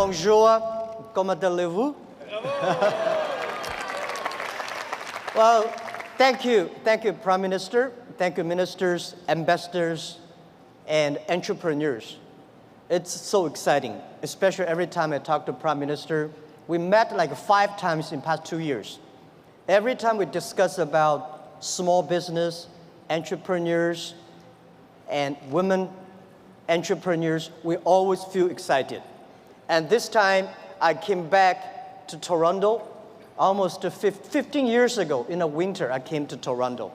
Bonjour, comment allez-vous? Well, thank you, Prime Minister. Thank you, ministers, ambassadors, and entrepreneurs. It's so exciting, especially every time I talk to Prime Minister. We met like 5 times in the past 2 years. Every time we discuss about small business, entrepreneurs, and women entrepreneurs, we always feel excited. And this time, I came back to Toronto. Almost 15 years ago, in the winter, I came to Toronto.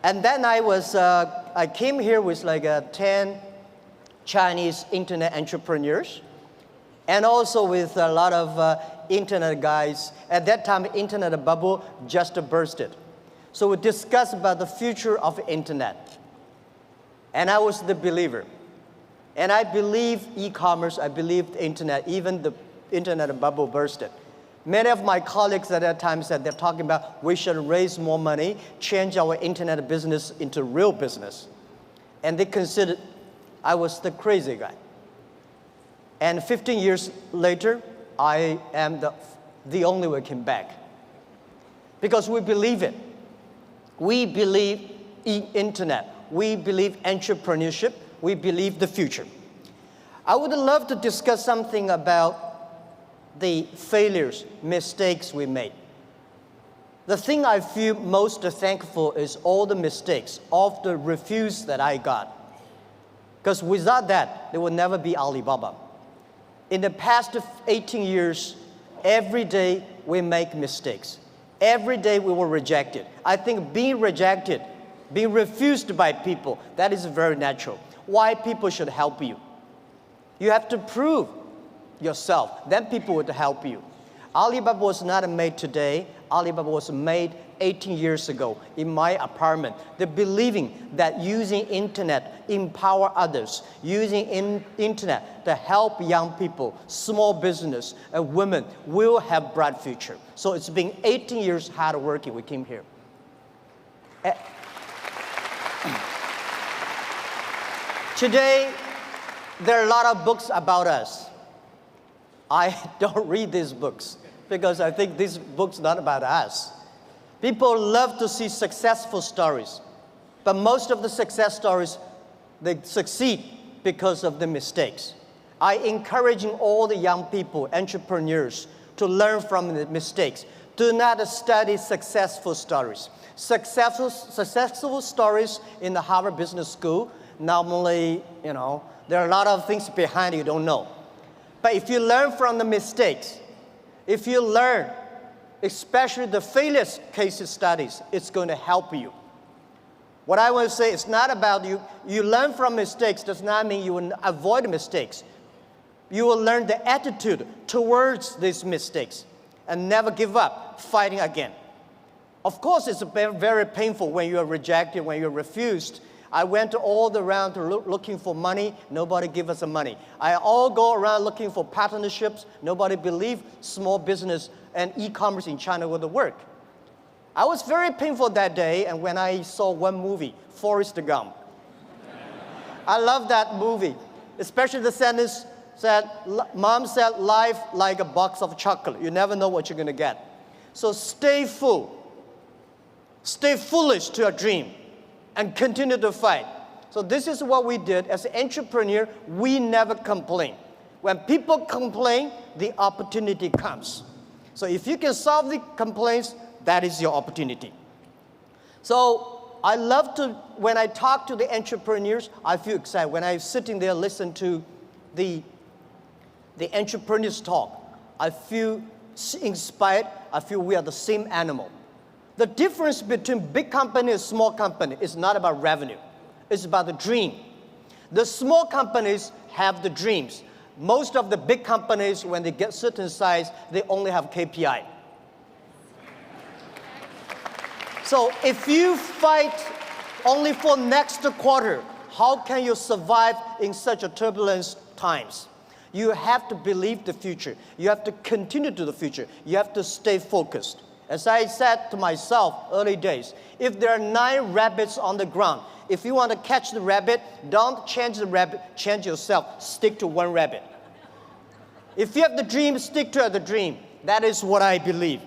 And then I came here with like 10 Chinese internet entrepreneurs, and also with a lot of internet guys. At that time, the internet bubble just bursted. So we discussed about the future of the internet. And I was the believer. And I believe e-commerce, I believe the internet, even the internet bubble bursted. Many of my colleagues at that time said they're talking about we should raise more money, change our internet business into real business. And they considered I was the crazy guy. And 15 years later, I am the only one came back. Because we believe it. We believe in internet. We believe entrepreneurship. We believe the future. I would love to discuss something about the failures, mistakes we made. The thing I feel most thankful is all the mistakes, all the refuse that I got. Because without that, there would never be Alibaba. In the past 18 years, every day we make mistakes. Every day we were rejected. I think being rejected, being refused by people, that is very natural. Why people should help you? You have to prove yourself, then people would help you. Alibaba was not made today. Alibaba was made 18 years ago in my apartment. The believing that using internet empower others, using internet to help young people, small business, and women will have bright future. So it's been 18 years hard working. We came here. Today, there are a lot of books about us. I don't read these books because I think these books are not about us. People love to see successful stories, but most of the success stories, they succeed because of the mistakes. I encouraging all the young people, entrepreneurs, to learn from the mistakes. Do not study successful stories. Successful stories in the Harvard Business School, normally, there are a lot of things behind you don't know. But if you learn from the mistakes, if you learn, especially the failure case studies, it's going to help you. What I want to say is not about you learn from mistakes does not mean you will avoid mistakes. You will learn the attitude towards these mistakes and never give up, fighting again. Of course, it's very painful when you are rejected, when you're refused. I went all around looking for money. Nobody give us the money. I all go around looking for partnerships. Nobody believed small business and e-commerce in China would work. I was very painful that day, and when I saw one movie, Forrest Gump. I love that movie, especially the sentence said, Mom said, life like a box of chocolate. You never know what you're going to get. So stay full. Stay foolish to your dream and continue to fight. So this is what we did. As an entrepreneur, we never complain. When people complain, the opportunity comes. So if you can solve the complaints, that is your opportunity. So I love to, when I talk to the entrepreneurs, I feel excited. When I'm sitting there, listen to the entrepreneurs talk, I feel inspired. I feel we are the same animal. The difference between big company and small company is not about revenue. It's about the dream. The small companies have the dreams. Most of the big companies, when they get certain size, they only have KPI. So if you fight only for next quarter, how can you survive in such a turbulent times? You have to believe the future. You have to continue to the future. You have to stay focused. As I said to myself early days, if there are 9 rabbits on the ground, if you want to catch the rabbit, don't change the rabbit, change yourself. Stick to one rabbit. If you have the dream, stick to the dream. That is what I believe.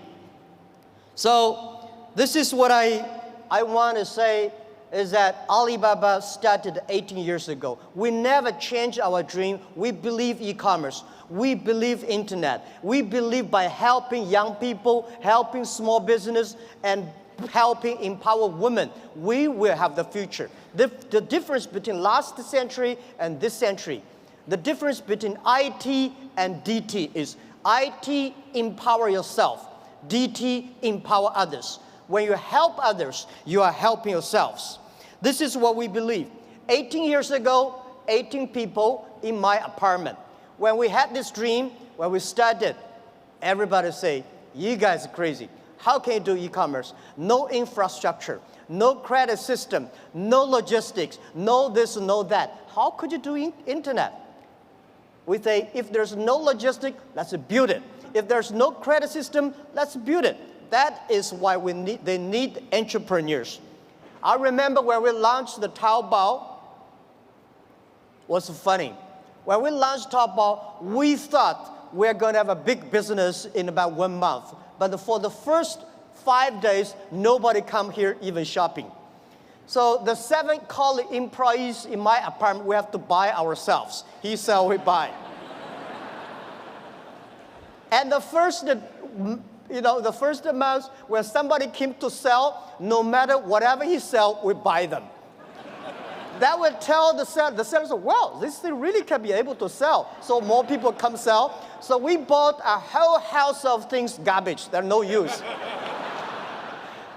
So this is what I want to say is that Alibaba started 18 years ago. We never changed our dream. We believe e-commerce. We believe internet. We believe by helping young people, helping small business, and helping empower women, we will have the future. The difference between last century and this century, the difference between IT and DT is IT, empower yourself. DT, empower others. When you help others, you are helping yourselves. This is what we believe. 18 years ago, 18 people in my apartment. When we had this dream, when we started, everybody say, you guys are crazy. How can you do e-commerce? No infrastructure, no credit system, no logistics, no this, no that. How could you do internet? We say, if there's no logistic, let's build it. If there's no credit system, let's build it. That is why they need entrepreneurs. I remember when we launched the Taobao, was funny. When we launched Taobao, we thought we're going to have a big business in about 1 month. But for the first 5 days, nobody come here even shopping. So the 7 colleague employees in my apartment, we have to buy ourselves. He sell, we buy. And the first month when somebody came to sell, no matter whatever he sell, we buy them. That would tell the sellers, well, this thing really can be able to sell. So more people come sell. So we bought a whole house of things, garbage, they're no use.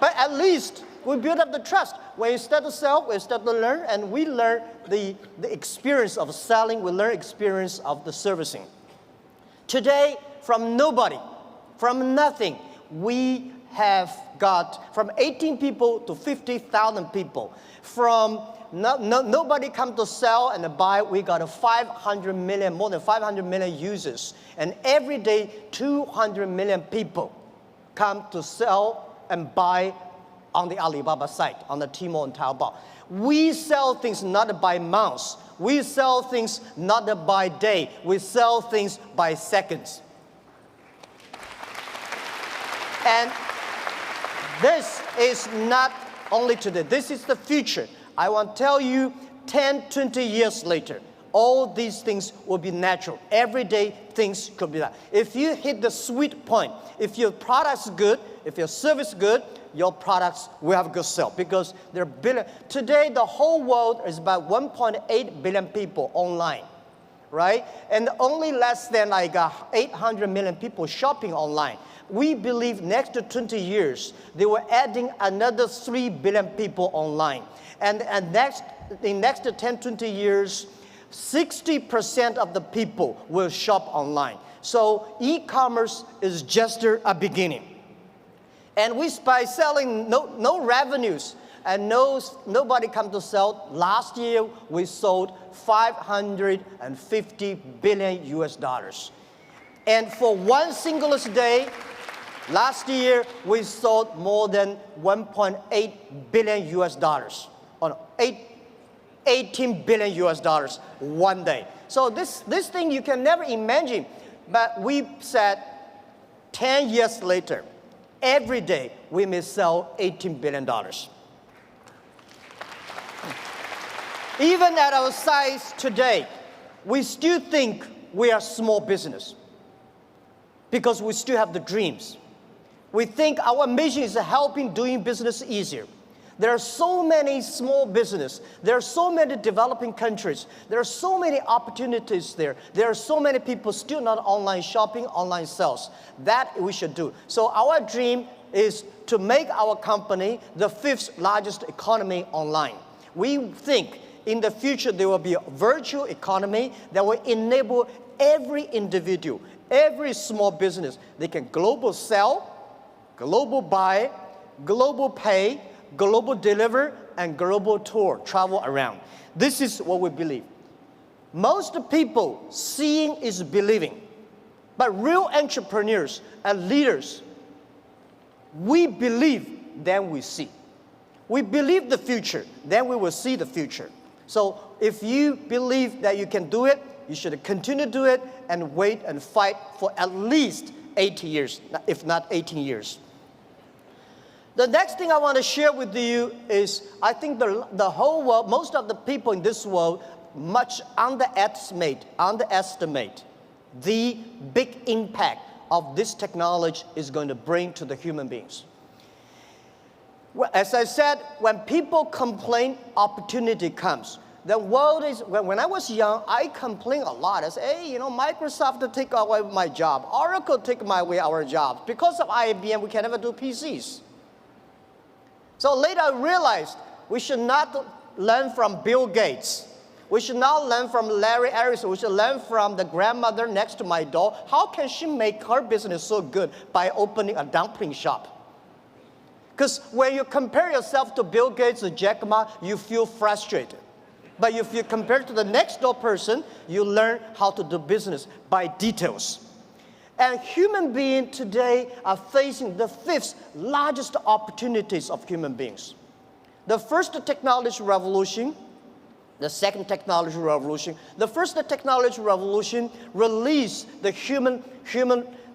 But at least we build up the trust. When you start to sell, we start to learn, and we learn the experience of selling, we learn experience of the servicing. Today, from nobody, from nothing, we have got from 18 people to 50,000 people. From nobody come to sell and buy, we got 500 million, more than 500 million users. And every day, 200 million people come to sell and buy on the Alibaba site, on the Tmall and Taobao. We sell things not by months. We sell things not by day. We sell things by seconds. And this is not only today. This is the future. I want to tell you, 10, 20 years later, all these things will be natural. Every day, things could be that. If you hit the sweet point, if your product's good, if your service is good, your products will have a good sale because there are billion. Today, the whole world is about 1.8 billion people online, right? And only less than like 800 million people shopping online. We believe next to 20 years, they were adding another 3 billion people online. And in next 10, 20 years, 60% of the people will shop online. So e-commerce is just a beginning. And by selling no revenues and nobody come to sell, last year we sold 550 billion US dollars. And for one single day, last year we sold more than 1.8 billion US dollars. 18 billion US dollars one day. So this thing you can never imagine. But we said 10 years later, every day we may sell $18 billion. Even at our size today, we still think we are small business because we still have the dreams. We think our mission is helping doing business easier. There are so many small businesses. There are so many developing countries. There are so many opportunities there. There are so many people still not online shopping, online sales. That we should do. So our dream is to make our company the 5th largest economy online. We think in the future there will be a virtual economy that will enable every individual, every small business. They can global sell, global buy, global pay, global deliver, and global tour, travel around. This is what we believe. Most people, seeing is believing. But real entrepreneurs and leaders, we believe, then we see. We believe the future, then we will see the future. So if you believe that you can do it, you should continue to do it and wait and fight for at least 80 years, if not 18 years. The next thing I want to share with you is I think the whole world, most of the people in this world, much underestimate the big impact of this technology is going to bring to the human beings. Well, as I said, when people complain, opportunity comes. The world is, when I was young, I complained a lot. I said, hey, Microsoft take away my job. Oracle take away our jobs. Because of IBM, we can never do PCs. So later I realized we should not learn from Bill Gates. We should not learn from Larry Ellison. We should learn from the grandmother next to my door. How can she make her business so good by opening a dumpling shop? Because when you compare yourself to Bill Gates or Jack Ma, you feel frustrated. But if you compare to the next door person, you learn how to do business by details. And human beings today are facing the 5th largest opportunities of human beings. The first technology revolution, the second technology revolution. The first technology revolution released the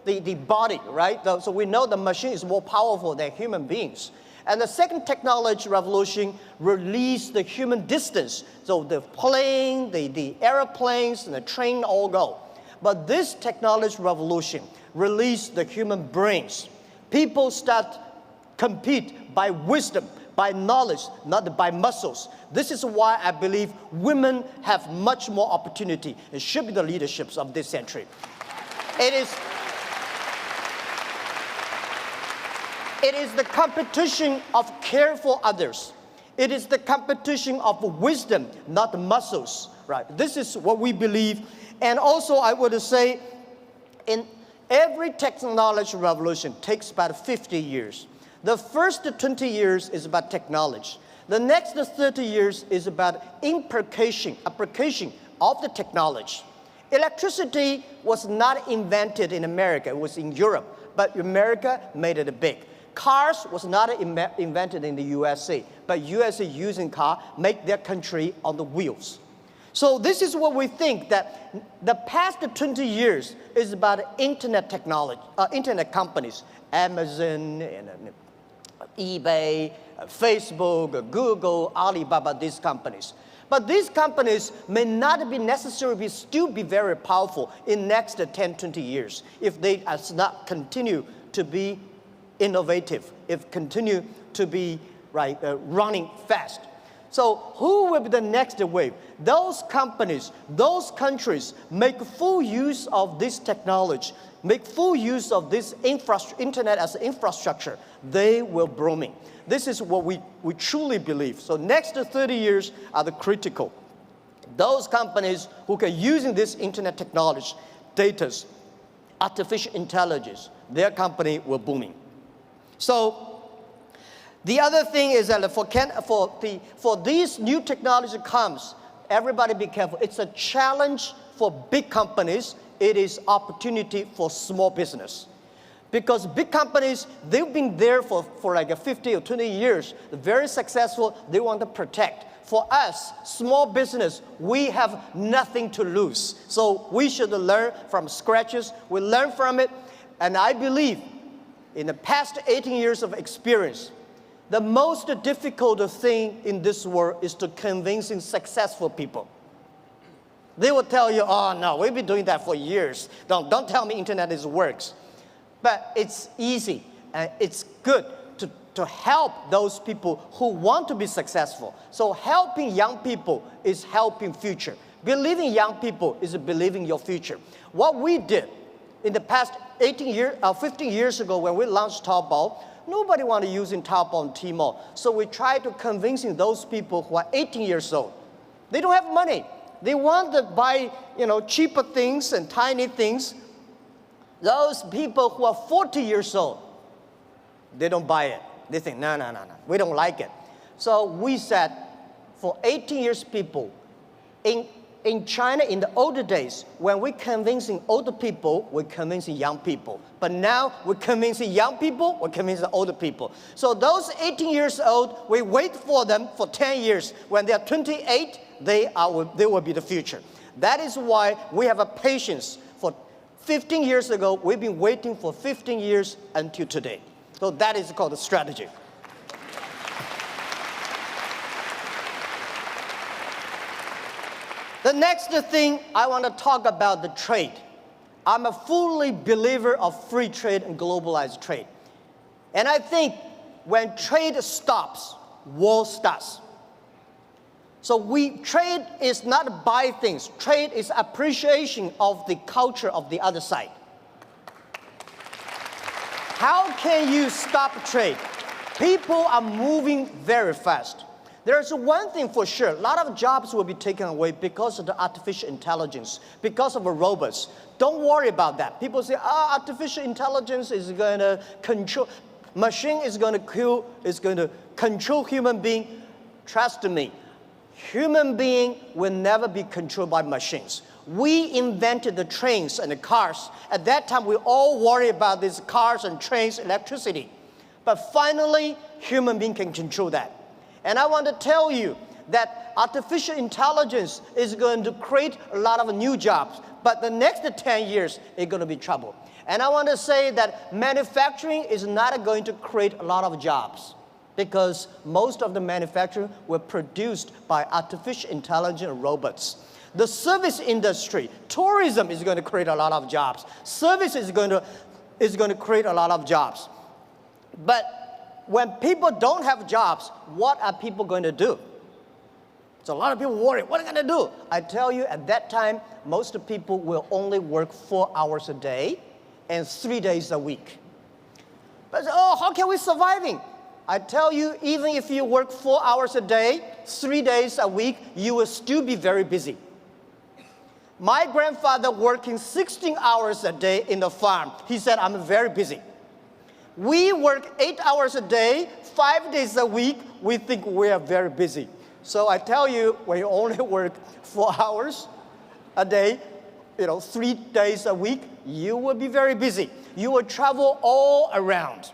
the body, right? So we know the machine is more powerful than human beings. And the second technology revolution released the human distance. So the plane, the airplanes, and the train all go. But this technology revolution released the human brains. People start compete by wisdom, by knowledge, not by muscles. This is why I believe women have much more opportunity and should be the leaderships of this century. It is the competition of care for others. It is the competition of wisdom, not muscles. Right? This is what we believe. And also, I would say, in every technology revolution takes about 50 years. The first 20 years is about technology. The next 30 years is about application of the technology. Electricity was not invented in America, it was in Europe, but America made it big. Cars was not invented in the USA, but USA using car make their country on the wheels. So this is what we think, that the past 20 years is about internet technology, internet companies, Amazon, and eBay, Facebook, Google, Alibaba, these companies. But these companies may not be necessarily still be very powerful in next 10, 20 years if they does not continue to be innovative, if continue to be running fast. So who will be the next wave? Those companies, those countries make full use of this technology, make full use of this internet as infrastructure. They will blooming. This is what we truly believe. So next 30 years are the critical. Those companies who can using this internet technology, data, artificial intelligence, their company will booming. So the other thing is that for these new technology comes, everybody be careful. It's a challenge for big companies. It is opportunity for small business. Because big companies, they've been there for like 50 or 20 years, very successful, they want to protect. For us, small business, we have nothing to lose. So we should learn from scratches, we learn from it, and I believe in the past 18 years of experience, the most difficult thing in this world is to convincing successful people. They will tell you, oh no, we've been doing that for years. Don't tell me internet works. But it's easy and it's good to help those people who want to be successful. So helping young people is helping future. Believing young people is believing your future. What we did in the past 15 years ago when we launched Taobao, nobody wanted using Taobao and Tmall. So we tried to convincing those people who are 18 years old. They don't have money. They want to buy, cheaper things and tiny things. Those people who are 40 years old, they don't buy it. They think, no, we don't like it. So we said, for 18 years people, in China, in the older days, when we're convincing older people, we're convincing young people. But now, we're convincing young people, we're convincing older people. So those 18 years old, we wait for them for 10 years. When they're 28, they will be the future. That is why we have a patience. For 15 years ago, we've been waiting for 15 years until today. So that is called a strategy. The next thing I want to talk about the trade. I'm a fully believer of free trade and globalized trade. And I think when trade stops, war starts. So trade is not buy things. Trade is appreciation of the culture of the other side. How can you stop trade? People are moving very fast. There's one thing for sure, a lot of jobs will be taken away because of the artificial intelligence, because of the robots. Don't worry about that. People say, artificial intelligence is going to control, machine is going to control human being. Trust me, human being will never be controlled by machines. We invented the trains and the cars. At that time, we all worry about these cars and trains, electricity. But finally, human being can control that. And I want to tell you that artificial intelligence is going to create a lot of new jobs. But the next 10 years, it's going to be trouble. And I want to say that manufacturing is not going to create a lot of jobs, because most of the manufacturing were produced by artificial intelligence robots. The service industry, tourism is going to create a lot of jobs. Service is going to create a lot of jobs. But when people don't have jobs, what are people going to do? So a lot of people worry, what are they going to do? I tell you, at that time, most people will only work 4 hours a day and 3 days a week. But how can we surviving? I tell you, even if you work 4 hours a day, 3 days a week, you will still be very busy. My grandfather working 16 hours a day in the farm. He said, I'm very busy. We work 8 hours a day, 5 days a week. We think we are very busy. So I tell you, when you only work 4 hours a day, 3 days a week, you will be very busy. You will travel all around.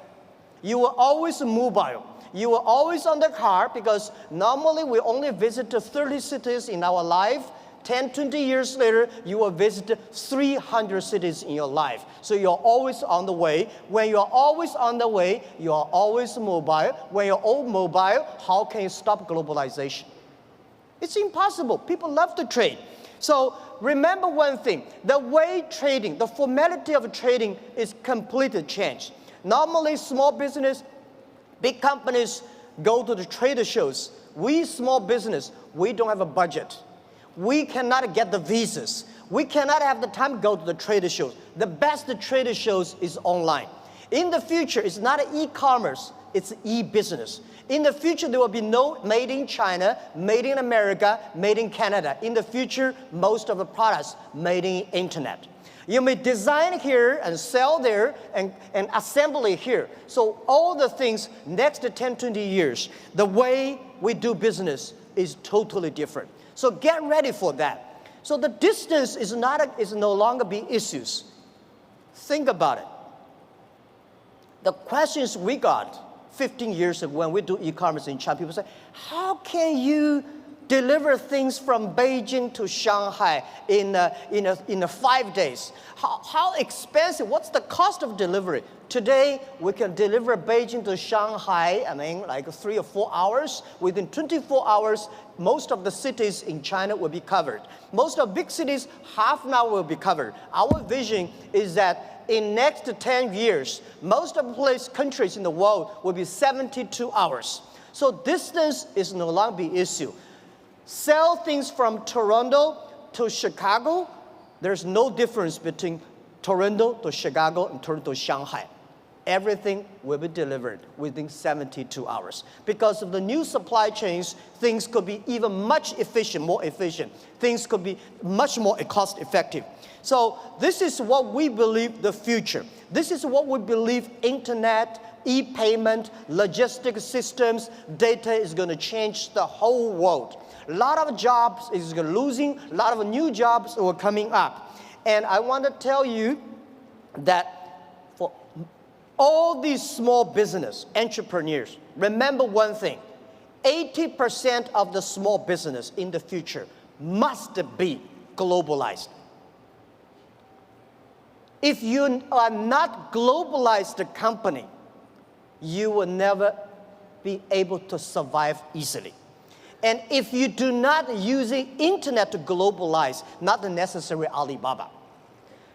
You will always mobile. You will always on the car, because normally we only visit 30 cities in our life. 10, 20 years later, you will visit 300 cities in your life. So you're always on the way. When you're always on the way, you're always mobile. When you're all mobile, how can you stop globalization? It's impossible. People love to trade. So remember one thing, the way trading, the formality of trading is completely changed. Normally, small business, big companies go to the trade shows. We small business, we don't have a budget. We cannot get the visas. We cannot have the time to go to the trade shows. The best trade shows is online. In the future, it's not e-commerce, it's e-business. In the future, there will be no made in China, made in America, made in Canada. In the future, most of the products made in internet. You may design here and sell there and assemble it here. So all the things, next 10, 20 years, the way we do business is totally different. So get ready for that. So the distance is no longer be issues. Think about it. The questions we got 15 years ago when we do e-commerce in China, people say, how can you deliver things from Beijing to Shanghai in 5 days? How expensive? What's the cost of delivery? Today, we can deliver Beijing to Shanghai, like 3 or 4 hours. Within 24 hours, most of the cities in China will be covered. Most of big cities, half an hour will be covered. Our vision is that in next 10 years, most of the countries in the world will be 72 hours. So distance is no longer the issue. Sell things from Toronto to Chicago, there's no difference between Toronto to Chicago and Toronto to Shanghai. Everything will be delivered within 72 hours. Because of the new supply chains, things could be even much efficient, more efficient. Things could be much more cost effective. So this is what we believe the future. This is what we believe internet, e-payment, logistic systems, data is going to change the whole world. A lot of jobs is losing, a lot of new jobs are coming up. And I want to tell you that for all these small business entrepreneurs, remember one thing, 80% of the small business in the future must be globalized. If you are not globalized company, you will never be able to survive easily. And if you do not use the internet to globalize, not the necessary Alibaba.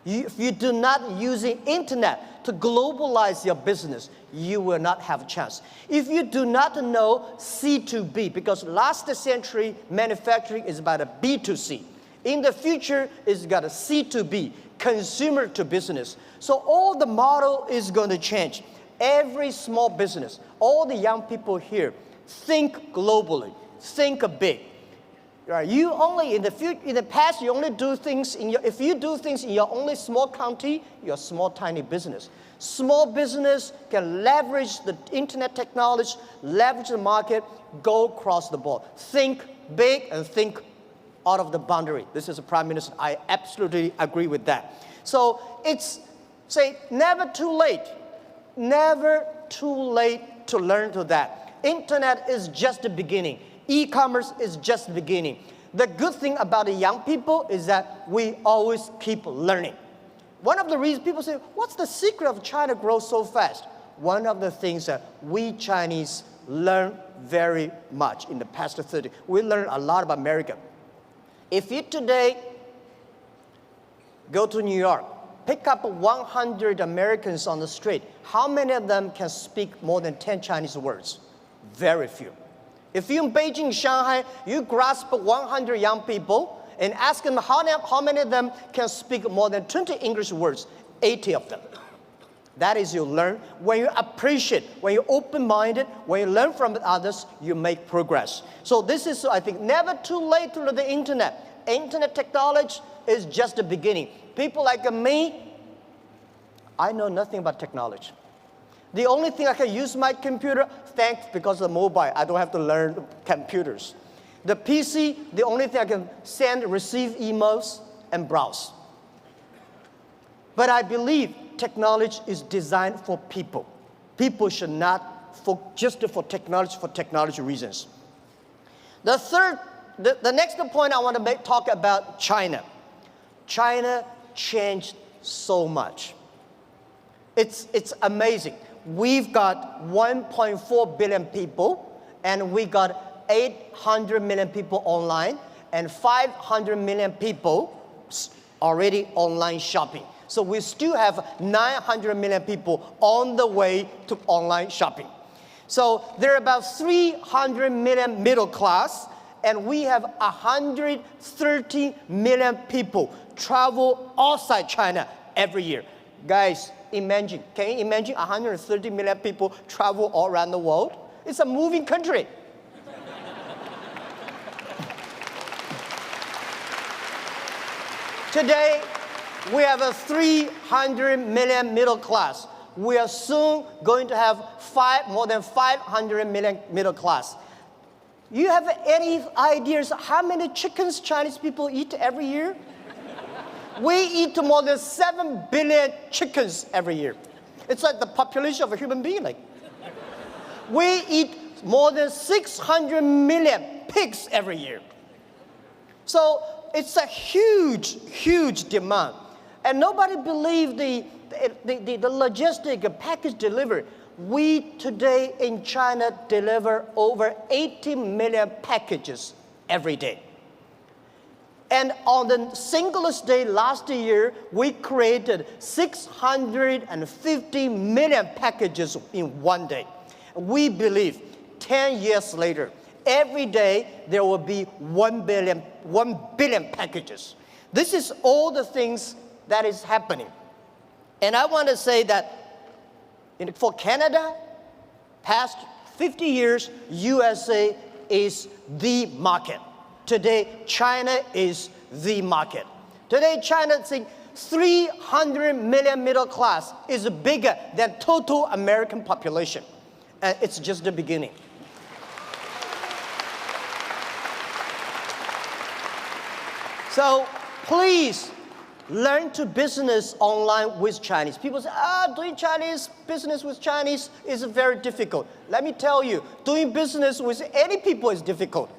If you do not use the internet to globalize your business, you will not have a chance. If you do not know C2B, because last century manufacturing is about a B2C. In the future, it's got a C2B, consumer to business. So all the model is going to change. Every small business, all the young people here, think globally, think big. Right? You only in the past, you only do things if you do things in your only small county, you're a small, tiny business. Small business can leverage the internet technology, leverage the market, go across the board. Think big and think out of the boundary. This is a prime minister. I absolutely agree with that. So it's, never too late. Never too late to learn to that. Internet is just the beginning. E-commerce is just the beginning. The good thing about the young people is that we always keep learning. One of the reasons people say, what's the secret of China grow so fast? One of the things that we Chinese learn very much in the past 30. We learn a lot about America. If you today go to New York, pick up 100 Americans on the street, how many of them can speak more than 10 Chinese words? Very few. If you're in Beijing, Shanghai, you grasp 100 young people and ask them how many of them can speak more than 20 English words, 80 of them. That is you learn. When you appreciate, when you're open-minded, when you learn from others, you make progress. So this is, I think, never too late to learn the internet. Internet technology is just the beginning. People like me, I know nothing about technology. The only thing I can use my computer, thanks because of mobile, I don't have to learn computers. The PC, the only thing I can send, receive emails, and browse. But I believe technology is designed for people. People should not just for technology reasons. The next point I want to talk about China. China changed so much. It's amazing. We've got 1.4 billion people, and we got 800 million people online, and 500 million people already online shopping. So we still have 900 million people on the way to online shopping. So there are about 300 million middle class, and we have 130 million people travel outside China every year. Guys, imagine, can you imagine 130 million people travel all around the world? It's a moving country. Today, we have a 300 million middle class. We are soon going to have more than 500 million middle class. You have any ideas how many chickens Chinese people eat every year? We eat more than 7 billion chickens every year. It's like the population of a human being. We eat more than 600 million pigs every year. So it's a huge, huge demand. And nobody believes the logistic package delivery. We today in China deliver over 80 million packages every day. And on the singlest day last year, we created 650 million packages in one day. We believe 10 years later, every day there will be 1 billion packages. This is all the things that is happening. And I want to say that for Canada, past 50 years, USA is the market. Today, China is the market. Today, China, 300 million middle class is bigger than total American population. And it's just the beginning. So please learn to business online with Chinese. People say, doing Chinese business with Chinese is very difficult. Let me tell you, doing business with any people is difficult.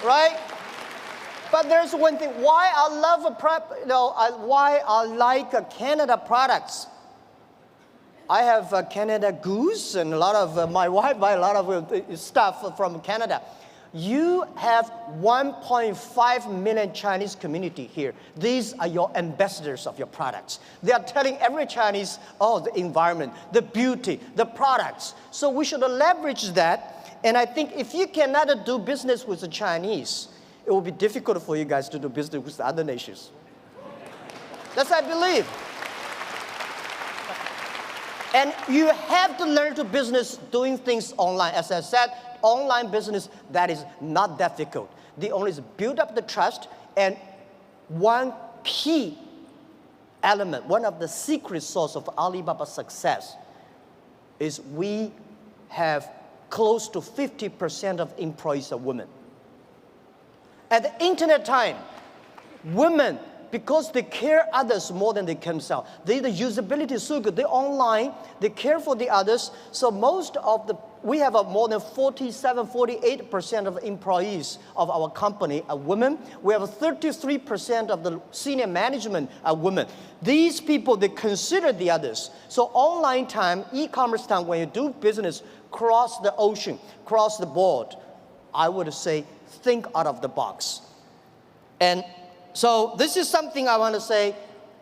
right? But there's one thing, why I love why I like Canada products. I have Canada Goose and a lot of, my wife buy a lot of stuff from Canada. You have 1.5 million Chinese community here. These are your ambassadors of your products. They are telling every Chinese, oh, the environment, the beauty, the products. So we should leverage that. And I think if you cannot do business with the Chinese, it will be difficult for you guys to do business with other nations. That's what I believe. And you have to learn to business doing things online. As I said, online business, that is not difficult. The only is build up the trust, and one key element, one of the secret source of Alibaba's success is we have close to 50% of employees are women. At the internet time, women, because they care others more than they can themselves. The usability is so good. They're online, they care for the others. So we have more than 48% of employees of our company are women. We have 33% of the senior management are women. These people, they consider the others. So online time, e-commerce time, when you do business cross the ocean, cross the board, I would say think out of the box. And so this is something I want to say,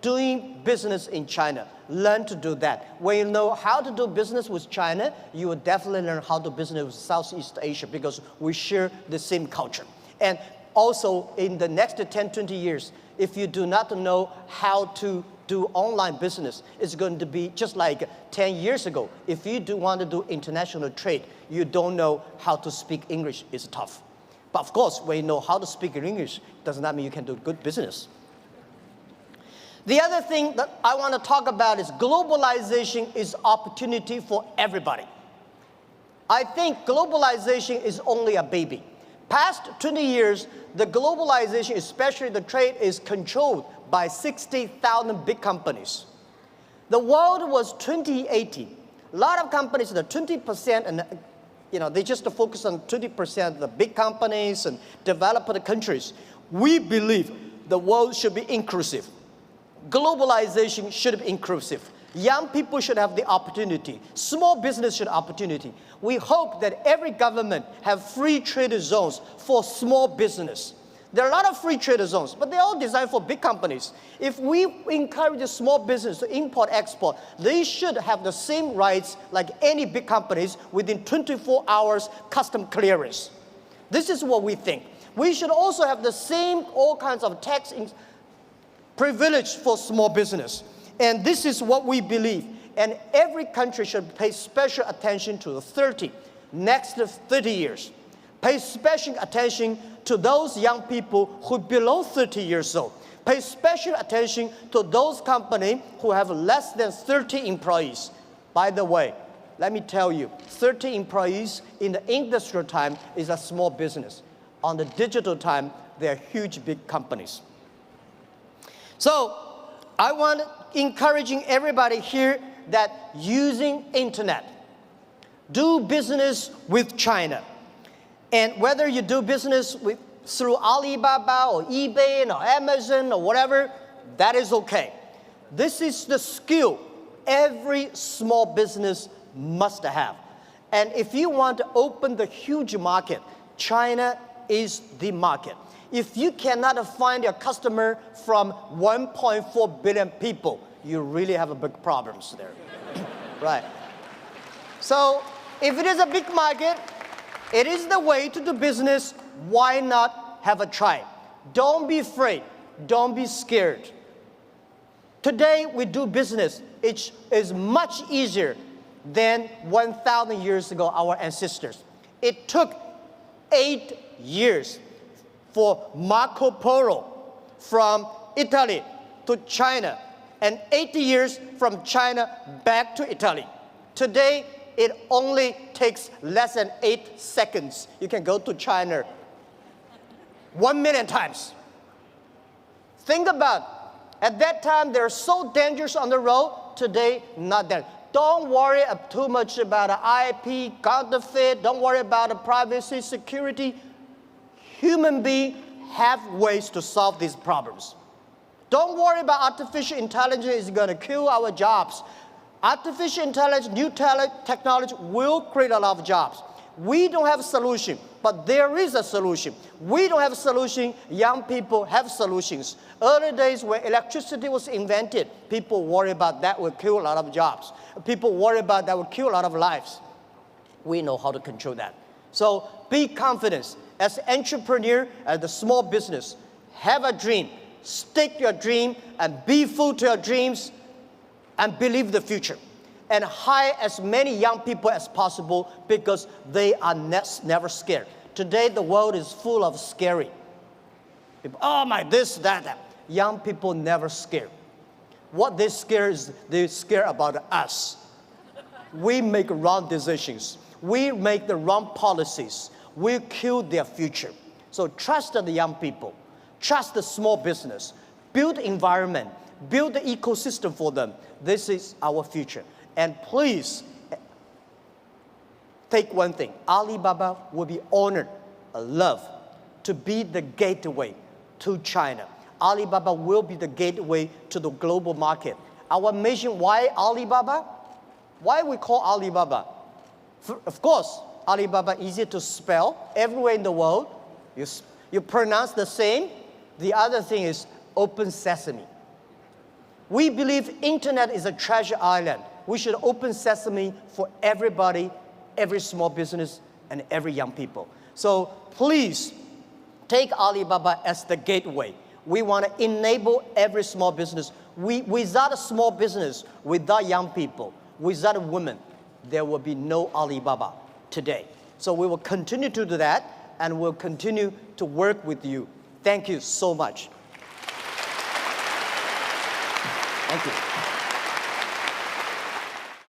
doing business in China. Learn to do that. When you know how to do business with China, you will definitely learn how to do business with Southeast Asia because we share the same culture. And also in the next 10, 20 years, if you do not know how to do online business, it's going to be just like 10 years ago. If you do want to do international trade, you don't know how to speak English, it's tough. But of course, when you know how to speak English, does not mean you can do good business. The other thing that I want to talk about is globalization is opportunity for everybody. I think globalization is only a baby. Past 20 years, the globalization, especially the trade, is controlled by 60,000 big companies. The world was 2080. A lot of companies, the 20%, and they just focus on 20% of the big companies and developed countries. We believe the world should be inclusive. Globalization should be inclusive. Young people should have the opportunity. Small business should have opportunity. We hope that every government have free trade zones for small business. There are a lot of free trade zones, but they're all designed for big companies. If we encourage the small business to import, export, they should have the same rights like any big companies within 24 hours custom clearance. This is what we think. We should also have the same all kinds of tax privilege for small business. And this is what we believe. And every country should pay special attention to the next 30 years. Pay special attention to those young people who are below 30 years old. Pay special attention to those companies who have less than 30 employees. By the way, let me tell you, 30 employees in the industrial time is a small business. On the digital time, they're huge, big companies. So I want encouraging everybody here that using internet, do business with China. And whether you do business through Alibaba or eBay or Amazon or whatever, that is okay. This is the skill every small business must have. And if you want to open the huge market, China is the market. If you cannot find a customer from 1.4 billion people, you really have a big problems there. Right. So if it is a big market, it is the way to do business. Why not have a try? Don't be afraid. Don't be scared. Today we do business. It is much easier than 1,000 years ago, our ancestors. It took 8 years for Marco Polo from Italy to China, and 80 years from China back to Italy. Today, it only takes less than 8 seconds. You can go to China 1 million times. Think about, at that time, they're so dangerous on the road. Today, not that. Don't worry too much about IP, counterfeit. Don't worry about privacy, security. human beings have ways to solve these problems. Don't worry about artificial intelligence is going to kill our jobs. Artificial intelligence, new technology will create a lot of jobs. We don't have a solution, but there is a solution. We don't have a solution, young people have solutions. Early days when electricity was invented, people worry about that will kill a lot of jobs. People worry about that will kill a lot of lives. We know how to control that. So be confident. As an entrepreneur, as a small business, have a dream. Stick your dream and be full to your dreams and believe the future. And hire as many young people as possible because they are never scared. Today, the world is full of scary people. Oh my, this, that. Young people never scared. What they scare is they scare about us. We make wrong decisions. We make the wrong policies. We kill their future. So trust the young people. Trust the small business. Build environment. Build the ecosystem for them. This is our future. And please, take one thing. Alibaba will be honored, loved, to be the gateway to China. Alibaba will be the gateway to the global market. Our mission, why Alibaba? Why we call Alibaba? Of course, Alibaba easy to spell. Everywhere in the world, you pronounce the same. The other thing is open sesame. We believe internet is a treasure island. We should open sesame for everybody, every small business, and every young people. So please take Alibaba as the gateway. We want to enable every small business. Without a small business, without young people, without women, there will be no Alibaba today. So we will continue to do that, and we'll continue to work with you. Thank you so much. Thank you.